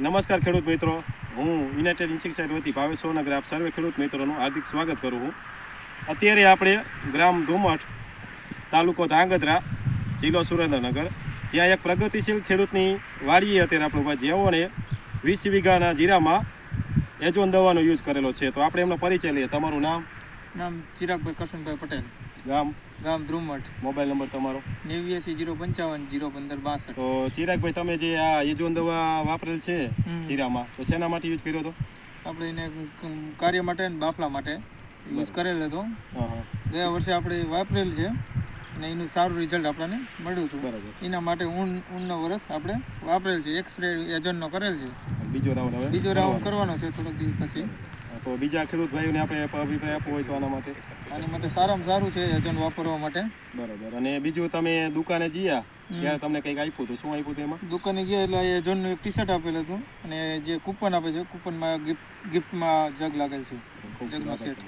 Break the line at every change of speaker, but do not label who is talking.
નમસ્કાર ખેડૂત મિત્રો, હું યુનાઇટેડ ઇન્સેક્ટિસાઇડ વતી ભાવેશ સોનગર આપ સર્વે ખેડૂત મિત્રોનું હાર્દિક સ્વાગત કરું છું. અત્યારે આપણે ગ્રામ ધુમઠ, તાલુકો ધાંગધ્રા, જિલ્લો સુરેન્દ્રનગર, ત્યાં એક પ્રગતિશીલ ખેડૂતની વાડીએ અત્યારે આપણે ઉભા, જેઓને 20 વીઘાના જીરામાં એજોન દવાનો યુઝ કરેલો છે. તો આપણે એમનો પરિચય લઈએ. તમારું
નામ ચિરાગભાઈ કરશનભાઈ પટેલ, ગામ ધ્રુમઠ,
મોબાઈલ નંબર તમારો
89 055 015 62.
તો ચિરાગભાઈ, તમે જે આ એજોન દવા વાપરેલ છે જીરામાં, તો શેના માટે યુઝ કર્યો હતો?
આપણે એને કાર્ય માટે અને બાફલા માટે યુઝ કરેલ હતો. ગયા વર્ષે આપણે વાપરેલ છે અને એનું સારું રિઝલ્ટ આપણને મળ્યું હતું.
બરાબર.
એના માટે ઊનનો વર્ષ આપણે વાપરેલ છે. એક સ્પ્રે એજોનનો કરેલ છે. બીજો રાઉન્ડ કરવાનો છે થોડાક દિવસ પછી.
તો બીજા ખેડૂત ભાઈઓને આપણે અભિપ્રાય આપવો હોય તો આના માટે
સારામાં સારું છે એજોન વાપરવા માટે.
બરાબર. અને બીજું, તમે દુકાને ગયા ત્યારે તમને કંઈક આપ્યું હતું? શું આપ્યું હતું એમાં?
દુકાને ગયા એટલે એજોનનું એક ટી શર્ટ આપેલું હતું અને જે કૂપન આપે છે, કૂપનમાં ગિફ્ટમાં જગ લાગેલ છે, જગનો સેટ.